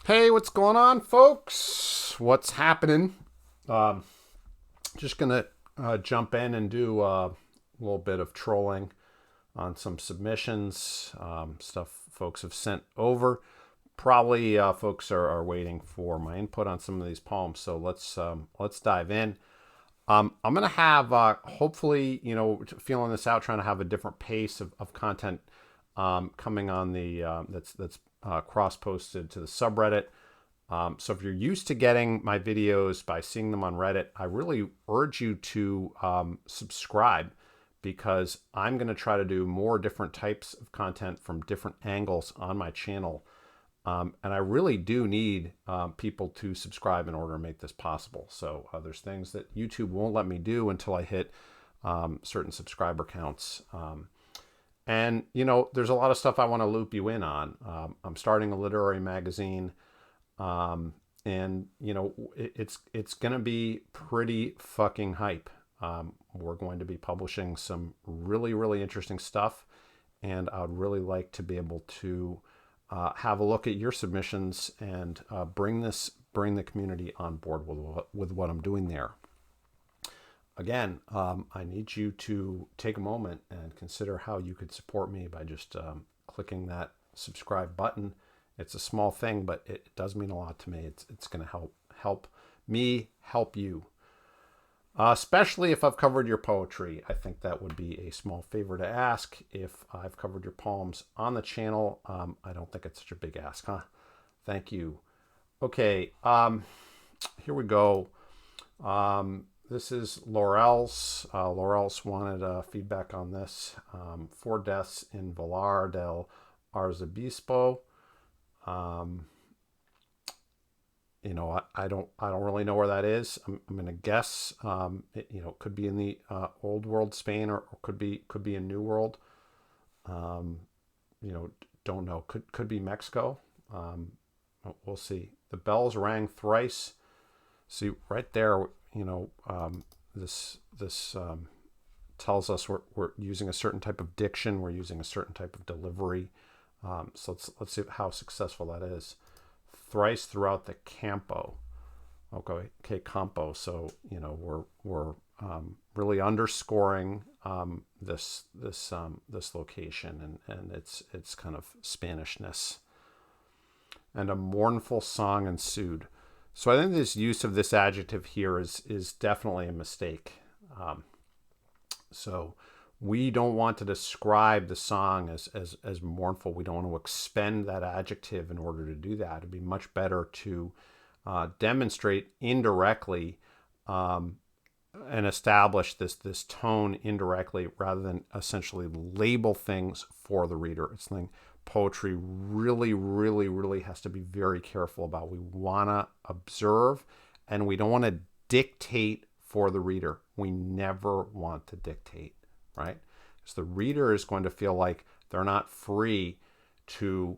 Hey, what's going on, folks? What's happening? Um, just gonna jump in and do a little bit of trolling on some submissions, stuff folks have sent over. Probably folks are waiting for my input on some of these poems, so let's dive in. I'm gonna have hopefully, feeling this out, trying to have a different pace of content coming on the that's cross posted to the subreddit. So if you're used to getting my videos by seeing them on Reddit, I really urge you to subscribe, because I'm going to try to do more different types of content from different angles on my channel. And I really do need people to subscribe in order to make this possible. So there's things that YouTube won't let me do until I hit certain subscriber counts. And, there's a lot of stuff I want to loop you in on. I'm starting a literary magazine. And it's going to be pretty fucking hype. We're going to be publishing some really, really interesting stuff. And I'd really like to be able to have a look at your submissions and bring the community on board with what I'm doing there. Again, I need you to take a moment and consider how you could support me by just clicking that subscribe button. It's a small thing, but it does mean a lot to me. It's going to help me help you. Especially if I've covered your poetry. I think that would be a small favor to ask. If I've covered your poems on the channel, I don't think it's such a big ask, huh? Thank you. Okay, here we go. This is Laurel's. Laurel's wanted feedback on this. 4 deaths in Villar del Arzobispo. I don't really know where that is. I'm gonna guess. It could be in the old world Spain, or could be in New World. Don't know. Could be Mexico. We'll see. The bells rang thrice. See right there. This tells us we're using a certain type of diction. We're using a certain type of delivery. So let's see how successful that is. Thrice throughout the campo. Okay, campo. So we're really underscoring this location and its kind of Spanishness. And a mournful song ensued. So I think this use of this adjective here is definitely a mistake. So we don't want to describe the song as mournful. We don't want to expend that adjective in order to do that. It'd be much better to demonstrate indirectly and establish this tone indirectly, rather than essentially label things for the reader. It's something poetry really, really, really has to be very careful about. We want to observe, and we don't want to dictate for the reader. We never want to dictate, right? Because the reader is going to feel like they're not free to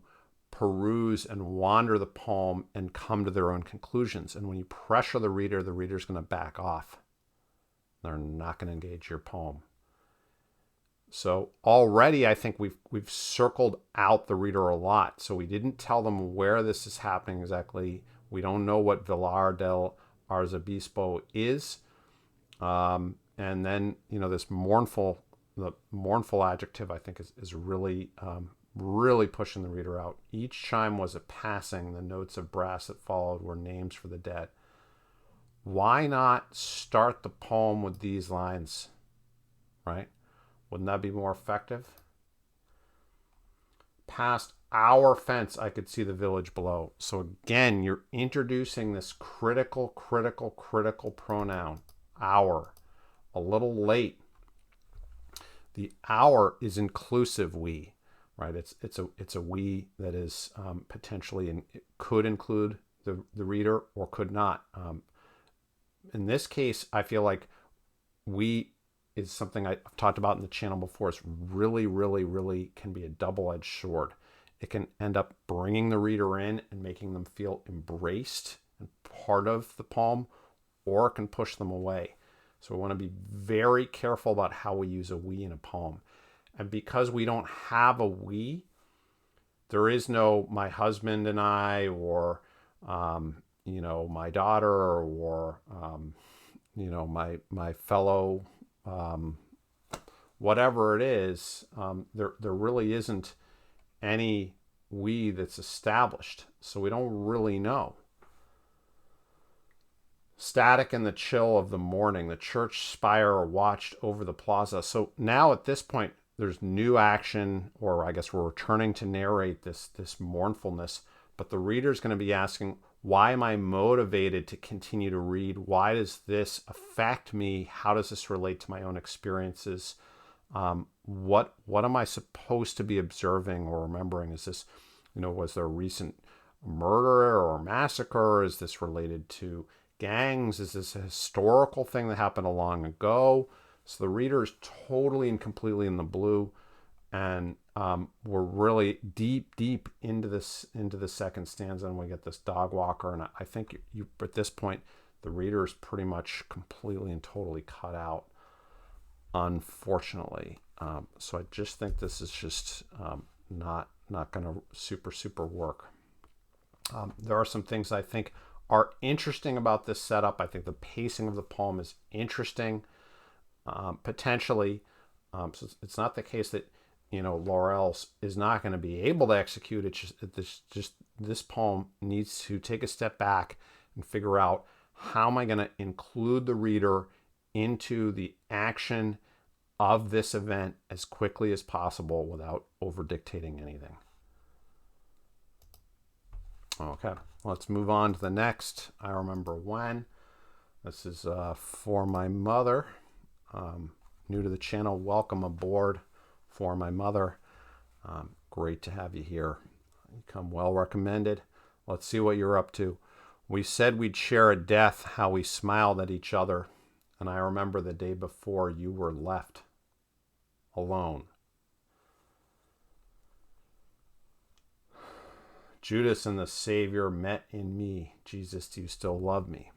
peruse and wander the poem and come to their own conclusions. And when you pressure the reader's going to back off. They're not going to engage your poem. So already I think we've circled out the reader a lot. So we didn't tell them where this is happening exactly. We don't know what Villar del Arzobispo is. And then, the mournful adjective, I think, is really, really pushing the reader out. Each chime was a passing. The notes of brass that followed were names for the dead. Why not start the poem with these lines, right? Wouldn't that be more effective? Past our fence, I could see the village below. So again, you're introducing this critical pronoun, our. A little late. The our is inclusive we, right? It's a we that is potentially, and it could include the reader or could not. In this case, I feel like we is something I've talked about in the channel before. It's really, really, really can be a double-edged sword. It can end up bringing the reader in and making them feel embraced and part of the poem, or it can push them away. So we want to be very careful about how we use a we in a poem. And because we don't have a we, there is no my husband and I, or my daughter or my fellow, whatever it is. There really isn't any we that's established, so we don't really know. Static in the chill of the morning, the church spire watched over the plaza. So now at this point, there's new action, or I guess we're returning to narrate this mournfulness. But the reader's going to be asking, why am I motivated to continue to read? Why does this affect me? How does this relate to my own experiences? What am I supposed to be observing or remembering? Is this, was there a recent murder or massacre? Is this related to gangs? Is this a historical thing that happened long ago? So the reader is totally and completely in the blue, and we're really deep into the second stanza, and we get this dog walker. And I think you at this point, the reader is pretty much completely and totally cut out, unfortunately. So I just think this is just not going to super work. There are some things I think are interesting about this setup. I think the pacing of the poem is interesting, potentially. So it's not the case that Laurel is not going to be able to execute. It's just this poem needs to take a step back and figure out, how am I going to include the reader into the action of this event as quickly as possible without over dictating anything. Okay, let's move on to the next. I remember when. This is For My Mother. New to the channel, welcome aboard. For My Mother. Great to have you here. You come well recommended. Let's see what you're up to. We said we'd share a death, how we smiled at each other. And I remember the day before you were left alone. Judas and the Savior met in me. Jesus, do you still love me?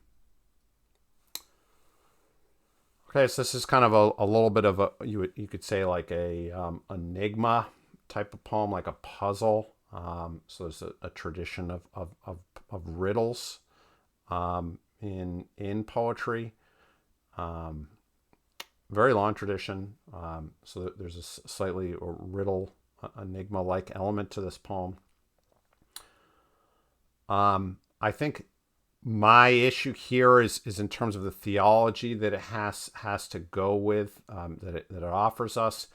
Okay, so this is kind of a little bit of you could say like a enigma type of poem, like a puzzle. So there's a tradition of riddles in poetry. Very long tradition. So there's a slightly riddle, enigma-like element to this poem. I think my issue here is in terms of the theology that it has to go with, that it offers us.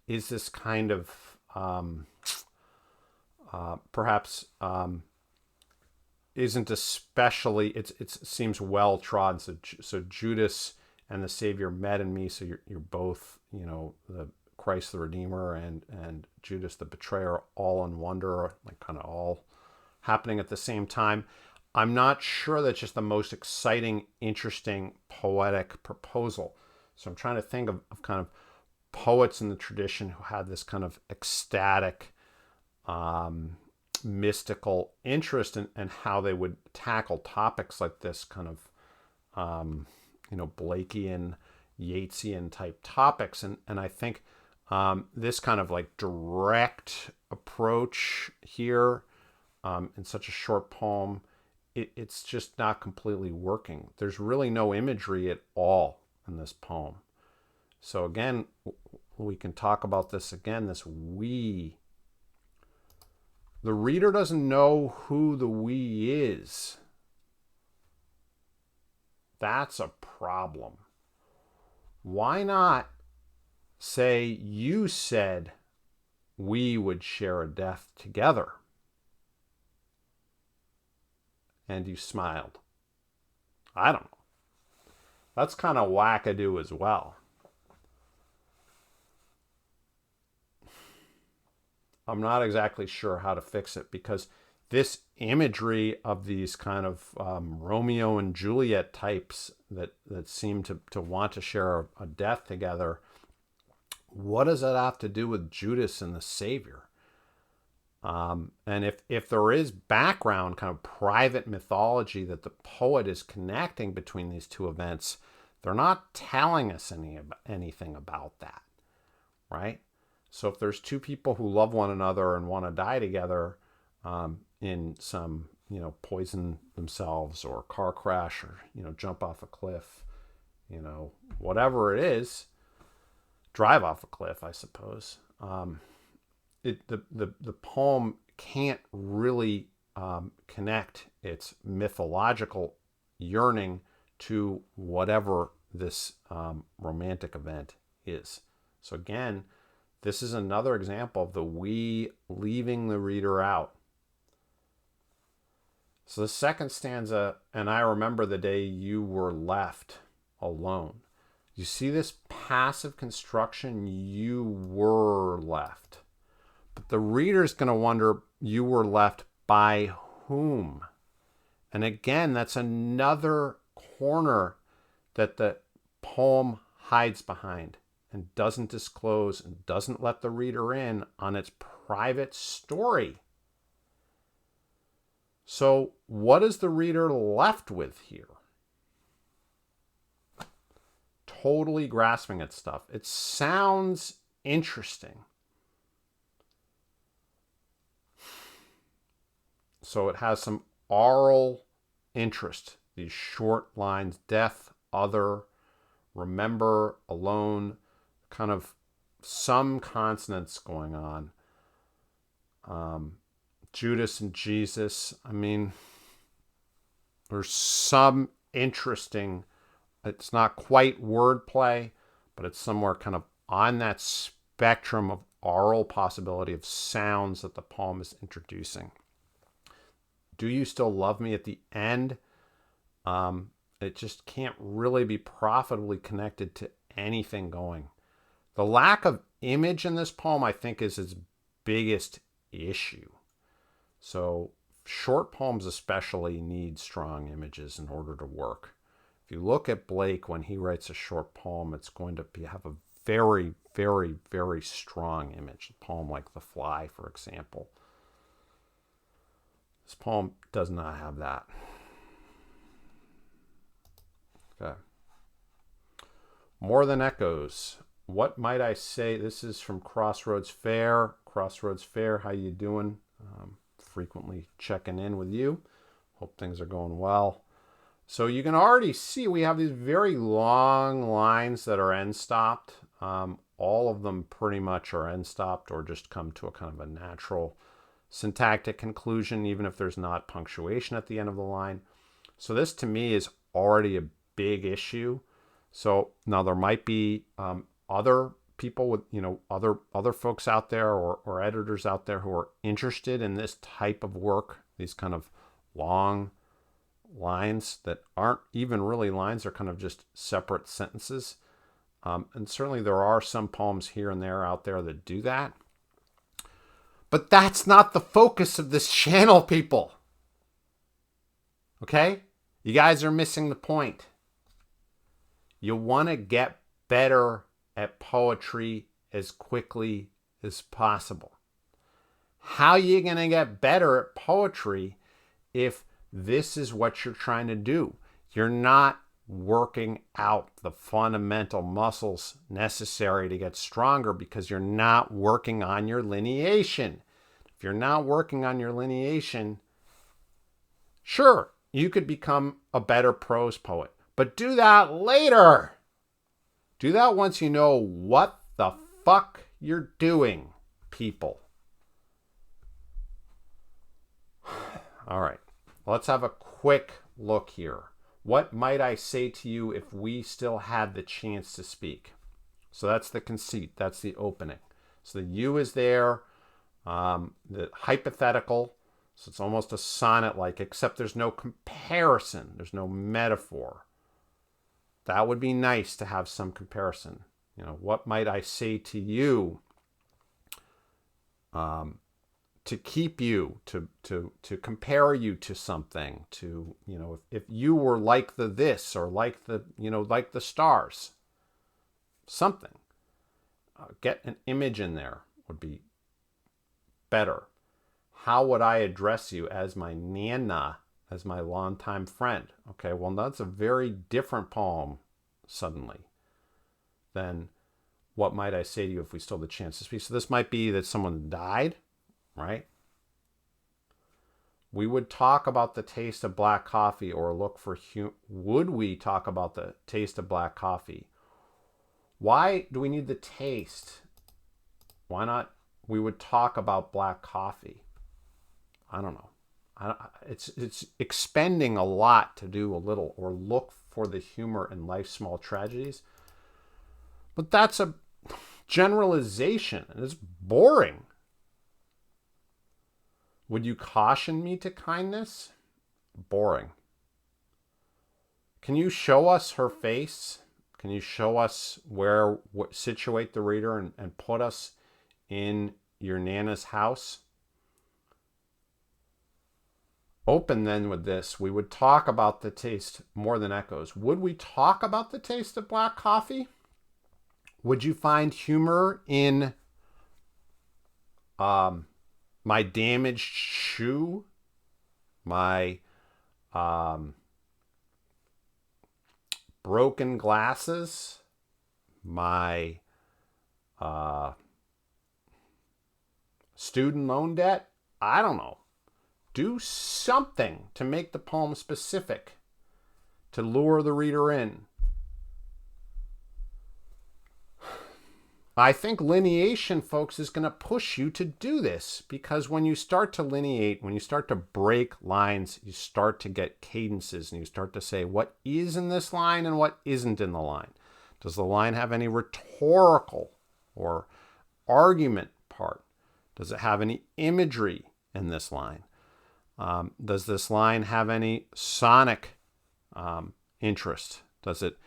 Is this kind of perhaps isn't especially, it seems well trodden. So Judas and the Savior met in me. So you're both, the Christ the Redeemer and Judas the betrayer, all in wonder, like kind of all happening at the same time. I'm not sure that's just the most exciting, interesting, poetic proposal. So I'm trying to think of kind of poets in the tradition who had this kind of ecstatic, mystical interest in how they would tackle topics like this kind of, Blakean, Yeatsian type topics. And I think this kind of like direct approach here in such a short poem, it's just not completely working. There's really no imagery at all in this poem. So again, we can talk about this again, this we. The reader doesn't know who the we is. That's a problem. Why not say you said we would share a death together? And you smiled. I don't know. That's kind of wackadoo as well. I'm not exactly sure how to fix it, because this imagery of these kind of Romeo and Juliet types that seem to want to share a death together, what does that have to do with Judas and the Savior? And if there is background, kind of private mythology that the poet is connecting between these two events, they're not telling us anything about that, right? So if there's two people who love one another and want to die together in some, poison themselves, or car crash, or, jump off a cliff, whatever it is, drive off a cliff, I suppose. The poem can't really connect its mythological yearning to whatever this romantic event is. So again, this is another example of the we leaving the reader out. So the second stanza, and I remember the day you were left alone. You see this passive construction, you were left. But the reader's going to wonder, you were left by whom? And again, that's another corner that the poem hides behind and doesn't disclose and doesn't let the reader in on its private story. So what is the reader left with here? Totally grasping at stuff. It sounds interesting. So it has some oral interest. These short lines: death, other, remember, alone, kind of some consonants going on. Judas and Jesus. I mean, there's some interesting, it's not quite wordplay, but it's somewhere kind of on that spectrum of oral possibility of sounds that the poem is introducing. Do you still love me at the end? It just can't really be profitably connected to anything going. The lack of image in this poem, I think, is its biggest issue. So short poems especially need strong images in order to work. If you look at Blake, when he writes a short poem, it's going to have a very, very, very strong image. A poem like The Fly, for example. This poem does not have that. Okay. More Than Echoes. What might I say? This is from Crossroads Fair. Crossroads Fair, how you doing? Frequently checking in with you. Hope things are going well. So you can already see we have these very long lines that are end stopped. All of them pretty much are end stopped or just come to a kind of a natural syntactic conclusion, even if there's not punctuation at the end of the line. So this to me is already a big issue. So now there might be other people with, other folks out there or editors out there who are interested in this type of work, these kind of long lines that aren't even really lines, they're kind of just separate sentences. And certainly there are some poems here and there out there that do that. But that's not the focus of this channel, people. Okay? You guys are missing the point. You want to get better at poetry as quickly as possible. How are you going to get better at poetry if this is what you're trying to do? You're not working out the fundamental muscles necessary to get stronger because you're not working on your lineation. If you're not working on your lineation, sure, you could become a better prose poet, but do that later. Do that once you know what the fuck you're doing, people. All right, let's have a quick look here. What might I say to you if we still had the chance to speak? So that's the conceit. That's the opening. So the you is there, the hypothetical. So it's almost a sonnet-like, except there's no comparison. There's no metaphor. That would be nice to have some comparison. What might I say to you to keep you, to compare you to something, to, if you were like the this or like the, like the stars, something. Get an image in there would be better. How would I address you? As my Nana, as my longtime friend. Okay, well, that's a very different poem suddenly than what might I say to you if we still had the chance to speak. So this might be that someone died, right? We would talk about the taste of black coffee or look for would we talk about the taste of black coffee? Why do we need the taste? Why not we would talk about black coffee? I don't know. It's expending a lot to do a little or look for the humor in life's small tragedies. But that's a generalization and it's boring. Would you caution me to kindness? Boring. Can you show us her face? Can you show us situate the reader and put us in your Nana's house? Open then with this. We would talk about the taste more than echoes. Would we talk about the taste of black coffee? Would you find humor in my damaged shoe, my broken glasses, my student loan debt? I don't know. Do something to make the poem specific, to lure the reader in. I think lineation, folks, is going to push you to do this, because when you start to lineate, when you start to break lines, you start to get cadences and you start to say what is in this line and what isn't in the line. Does the line have any rhetorical or argument part? Does it have any imagery in this line? Does this line have any sonic interest? Does it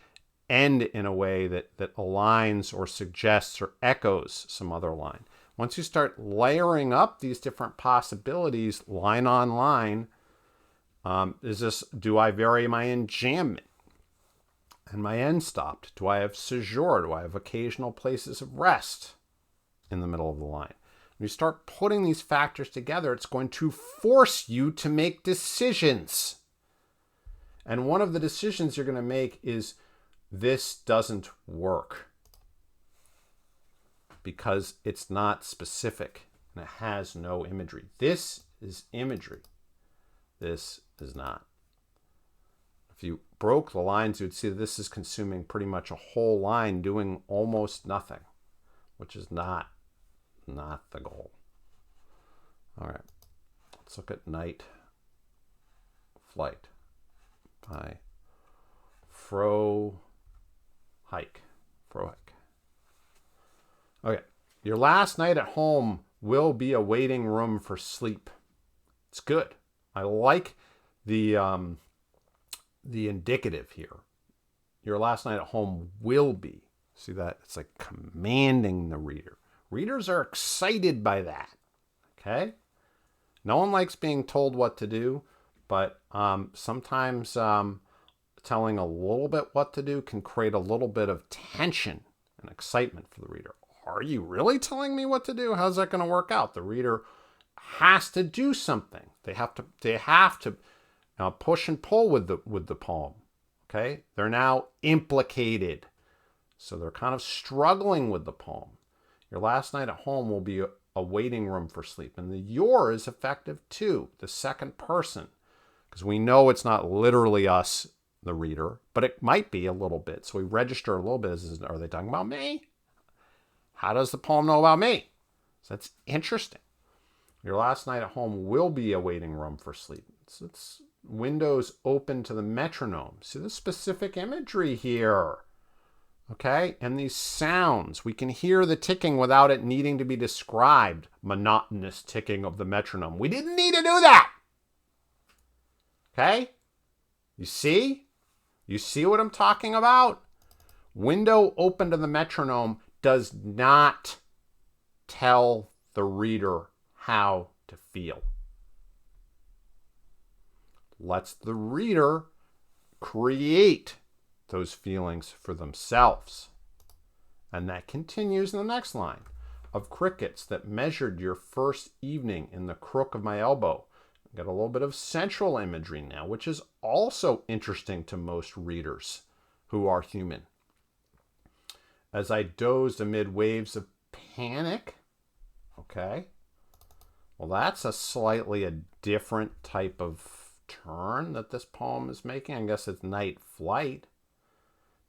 end in a way that aligns or suggests or echoes some other line? Once you start layering up these different possibilities line on line, do I vary my enjambment and my end stopped? Do I have caesure? Do I have occasional places of rest in the middle of the line? When you start putting these factors together, it's going to force you to make decisions. And one of the decisions you're going to make is, this doesn't work, because it's not specific and it has no imagery. This is imagery. This is not. If you broke the lines, you'd see that this is consuming pretty much a whole line doing almost nothing, which is not the goal. All right, let's look at Night Flight by Frohike. Okay, your last night at home will be a waiting room for sleep. It's good. I like the indicative here. Your last night at home will be. See that? It's like commanding the reader. Readers are excited by that. Okay? No one likes being told what to do, but sometimes telling a little bit what to do can create a little bit of tension and excitement for the reader. Are you really telling me what to do? How's that going to work out? The reader has to do something. They have to push and pull with the poem. Okay? They're now implicated. So they're kind of struggling with the poem. Your last night at home will be a waiting room for sleep. And the your is effective too, the second person. Because we know it's not literally us, the reader, but it might be a little bit. So we register a little bit. Are they talking about me? How does the poem know about me? So that's interesting. Your last night at home will be a waiting room for sleep. It's windows open to the metronome. See the specific imagery here. Okay, and these sounds, we can hear the ticking without it needing to be described. Monotonous ticking of the metronome. We didn't need to do that. Okay, you see? You see what I'm talking about? Window open to the metronome does not tell the reader how to feel. Lets the reader create those feelings for themselves. And that continues in the next line. Of crickets that measured your first evening in the crook of my elbow. Got a little bit of central imagery now, which is also interesting to most readers who are human. As I dozed amid waves of panic. Okay. Well, that's a slightly different type of turn that this poem is making. I guess it's night flight.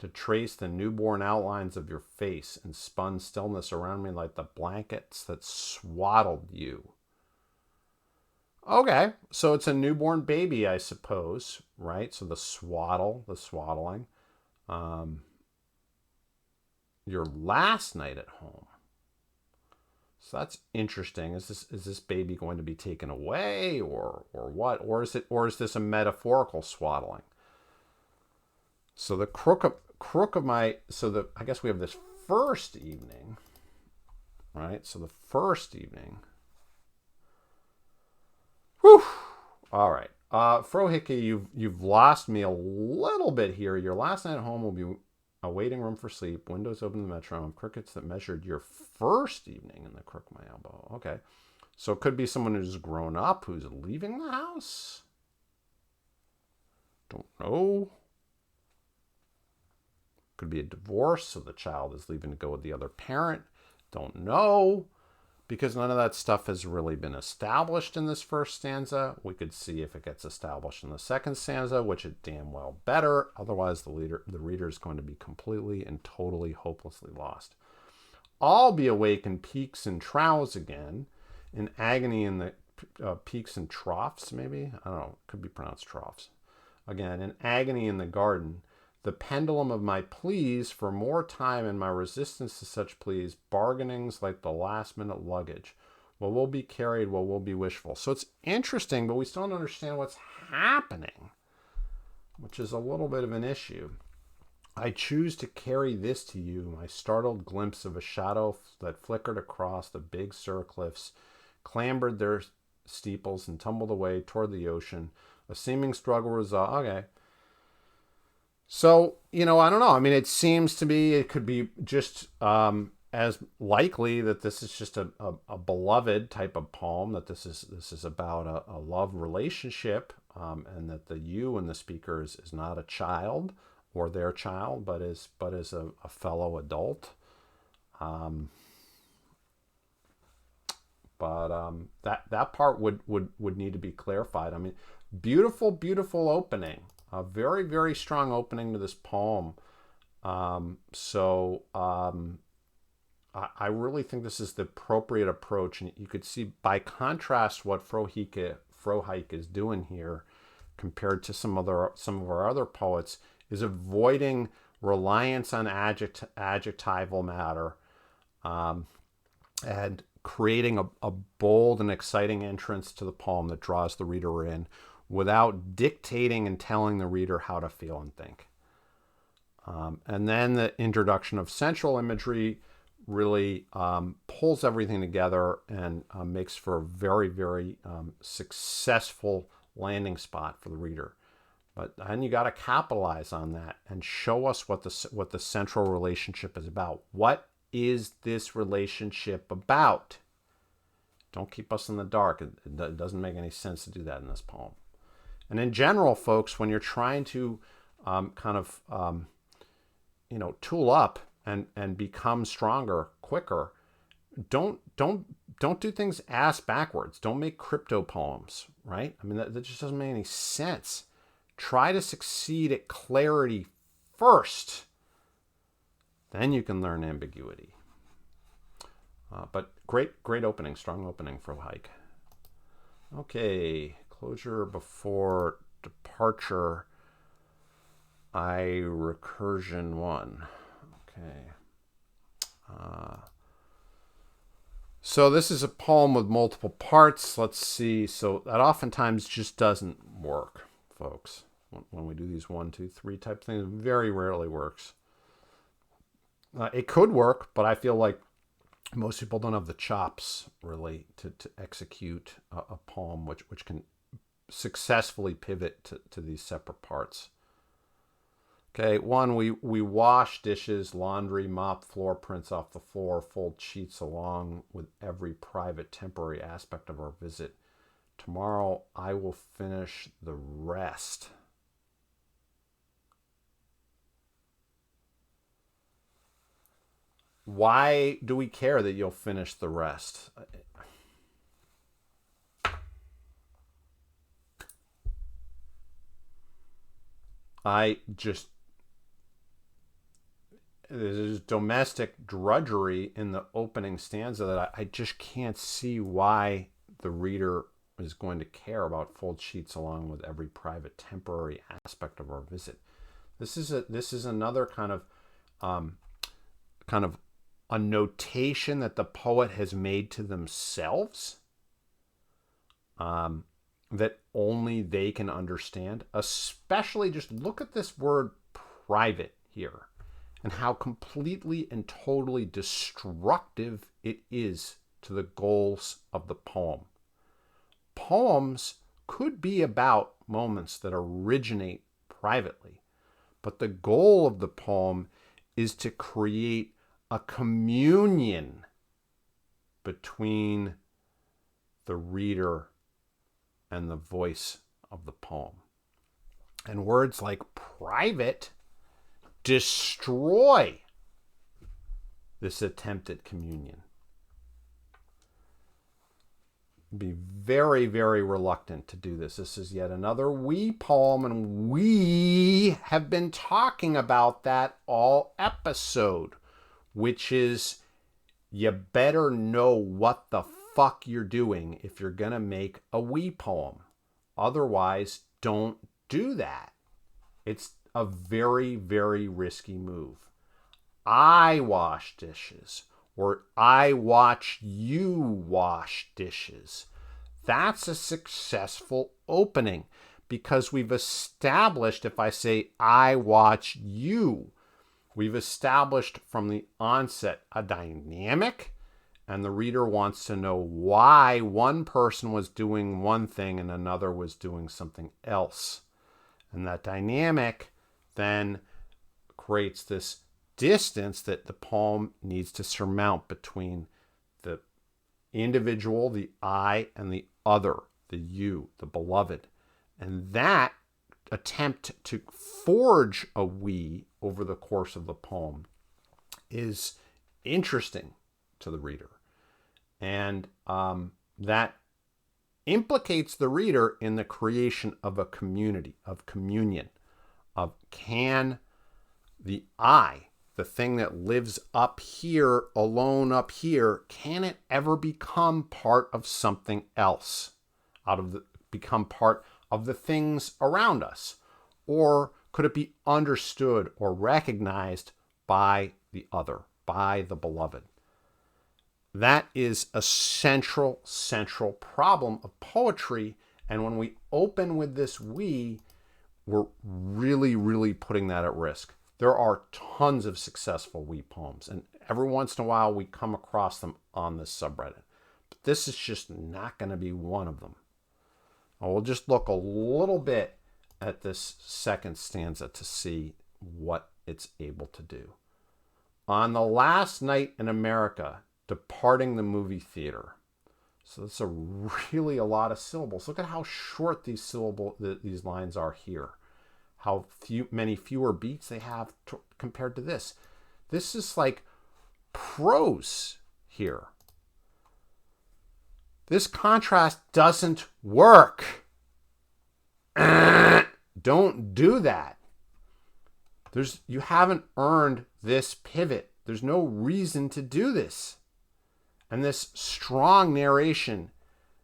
To trace the newborn outlines of your face and spun stillness around me like the blankets that swaddled you. Okay, so it's a newborn baby, I suppose, right? So the swaddling. Your last night at home. So that's interesting. Is this baby going to be taken away, or what? Or is this a metaphorical swaddling? So the crook of my, I guess we have this first evening, right? So the first evening. Whew. All right. Frohickey, you've lost me a little bit here. Your last night at home will be a waiting room for sleep, windows open to the metronome, crickets that measured your first evening in the crook of my elbow. Okay. So it could be someone who's grown up, who's leaving the house. Don't know. Could be a divorce, so the child is leaving to go with the other parent. Don't know, because none of that stuff has really been established in this first stanza. We could see if it gets established in the second stanza, which it damn well better. Otherwise, the reader is going to be completely and totally hopelessly lost. I'll be awake in peaks and troughs again, in agony in the peaks and troughs, maybe? I don't know. It could be pronounced troughs. Again, in agony in the garden, the pendulum of my pleas for more time and my resistance to such pleas, bargainings like the last minute luggage. What will be carried, what will be wishful. So it's interesting, but we still don't understand what's happening, which is a little bit of an issue. I choose to carry this to you, my startled glimpse of a shadow that flickered across the big Sur cliffs, clambered their steeples and tumbled away toward the ocean. A seeming struggle resolved. Okay. So, I don't know. I mean, it seems to be, it could be just as likely that this is just a beloved type of poem, that this is about a love relationship, and that the you in the speaker is not a child or their child, but is a fellow adult. That part would need to be clarified. I mean, beautiful opening. A very, very strong opening to this poem. I really think this is the appropriate approach. And you could see, by contrast, what Frohike is doing here compared to some of our other poets is avoiding reliance on adjectival matter, and creating a bold and exciting entrance to the poem that draws the reader in, without dictating and telling the reader how to feel and think. And then the introduction of central imagery really pulls everything together and makes for a very, very successful landing spot for the reader. But then you got to capitalize on that and show us what the central relationship is about. What is this relationship about? Don't keep us in the dark. It doesn't make any sense to do that in this poem. And in general, folks, when you're trying to tool up and become stronger quicker, don't do things ass backwards. Don't make crypto poems, right? I mean, that just doesn't make any sense. Try to succeed at clarity first. Then you can learn ambiguity. But great opening, strong opening for Hike. Okay. Closure before departure. Recursion 1. Okay. So this is a poem with multiple parts. Let's see. So that oftentimes just doesn't work, folks. When we do these 1, 2, 3 type things, it very rarely works. It could work, but I feel like most people don't have the chops really to execute a poem which can successfully pivot to these separate parts. Okay, 1, we wash dishes, laundry, mop floor prints off the floor, fold sheets along with every private temporary aspect of our visit. Tomorrow I will finish the rest. Why do we care that you'll finish the rest? There's domestic drudgery in the opening stanza that I just can't see why the reader is going to care about fold sheets along with every private temporary aspect of our visit. This is another kind of a notation that the poet has made to themselves, that only they can understand. Especially, just look at this word private here and how completely and totally destructive it is to the goals of the poem. Poems could be about moments that originate privately, but the goal of the poem is to create a communion between the reader and the voice of the poem. And words like private destroy this attempt at communion. Be very, very reluctant to do this. This is yet another we poem, and we have been talking about that all episode, which is you better know what the fuck you're doing if you're gonna make a we poem. Otherwise, don't do that. It's a very, very risky move. I wash dishes, or I watch you wash dishes. That's a successful opening because we've established, if I say I watch you, we've established from the onset a dynamic, and the reader wants to know why one person was doing one thing and another was doing something else. And that dynamic then creates this distance that the poem needs to surmount between the individual, the I, and the other, the you, the beloved. And that attempt to forge a we over the course of the poem is interesting to the reader. And that implicates the reader in the creation of a community, of communion, of can the I, the thing that lives up here, alone up here, can it ever become part of something else? Become part of the things around us? Or could it be understood or recognized by the other, by the beloved? That is a central problem of poetry. And when we open with this we're really, really putting that at risk. There are tons of successful we poems, and every once in a while we come across them on this subreddit. But this is just not going to be one of them. We'll just look a little bit at this second stanza to see what it's able to do. On the last night in America, departing the movie theater. So that's really a lot of syllables. Look at how short these lines are here. How many fewer beats they have compared to this. This is like prose here. This contrast doesn't work. Don't do that. You haven't earned this pivot. There's no reason to do this. And this strong narration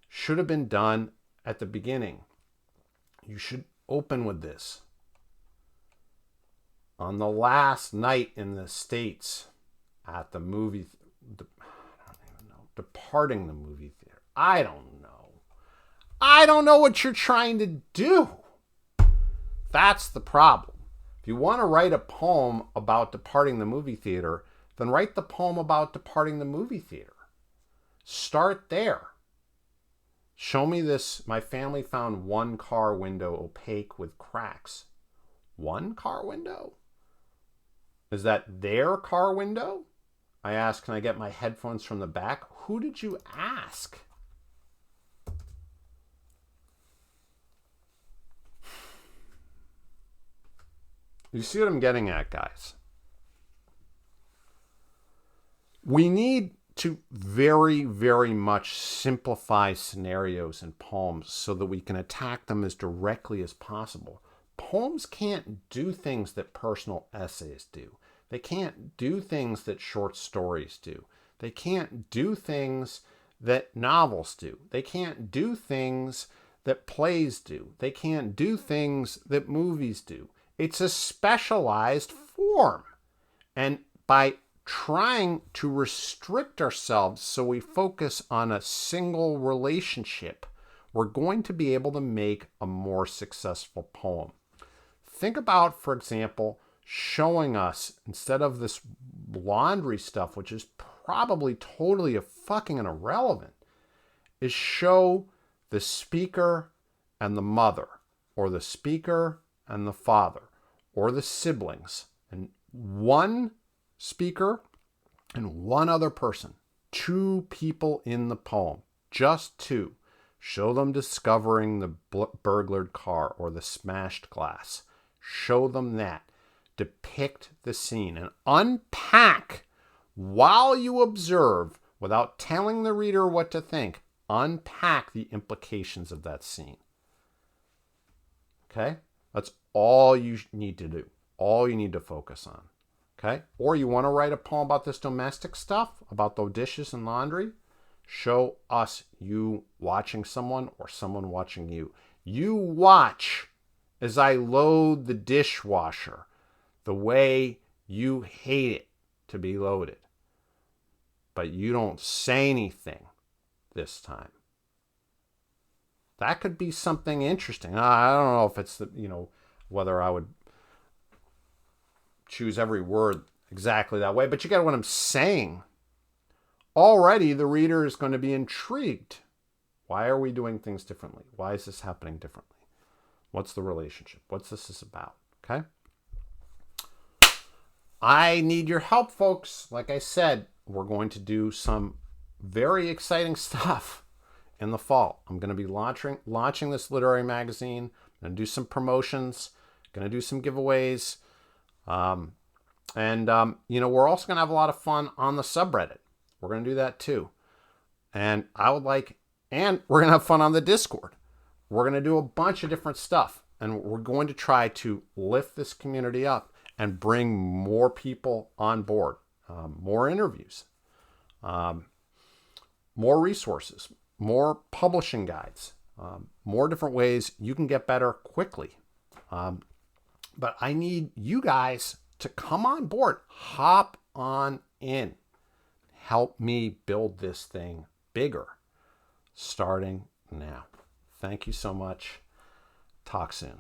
should have been done at the beginning. You should open with this. On the last night in the States at the movie, I don't even know, departing the movie theater. I don't know. I don't know what you're trying to do. That's the problem. If you want to write a poem about departing the movie theater, then write the poem about departing the movie theater. Start there. Show me this. My family found one car window opaque with cracks. One car window? Is that their car window? I asked, can I get my headphones from the back? Who did you ask? You see what I'm getting at, guys? We need to very, very much simplify scenarios and poems so that we can attack them as directly as possible. Poems can't do things that personal essays do. They can't do things that short stories do. They can't do things that novels do. They can't do things that plays do. They can't do things that movies do. It's a specialized form. And by trying to restrict ourselves so we focus on a single relationship, we're going to be able to make a more successful poem. Think about, for example, showing us, instead of this laundry stuff, which is probably totally fucking irrelevant, is show the speaker and the mother, or the speaker and the father, or the siblings, and one speaker and one other person, 2 people in the poem, just 2. Show them discovering the burglared car or the smashed glass. Show them that. Depict the scene and unpack while you observe, without telling the reader what to think. Unpack the implications of that scene. Okay? That's all you need to do. All you need to focus on. Okay? Or you want to write a poem about this domestic stuff, about the dishes and laundry? Show us you watching someone or someone watching you. You watch as I load the dishwasher the way you hate it to be loaded. But you don't say anything this time. That could be something interesting. I don't know if it's, whether I would choose every word exactly that way, but you get what I'm saying. Already the reader is going to be intrigued. Why are we doing things differently? Why is this happening differently? What's the relationship? What's this about? Okay? I need your help, folks. Like I said, we're going to do some very exciting stuff in the fall. I'm going to be launching this literary magazine. I'm going to do some promotions. Going to do some giveaways. We're also going to have a lot of fun on the subreddit. We're going to do that too. And we're going to have fun on the Discord. We're going to do a bunch of different stuff. And we're going to try to lift this community up and bring more people on board. More interviews. More resources. More publishing guides. More different ways you can get better quickly. But I need you guys to come on board. Hop on in. Help me build this thing bigger, starting now. Thank you so much. Talk soon.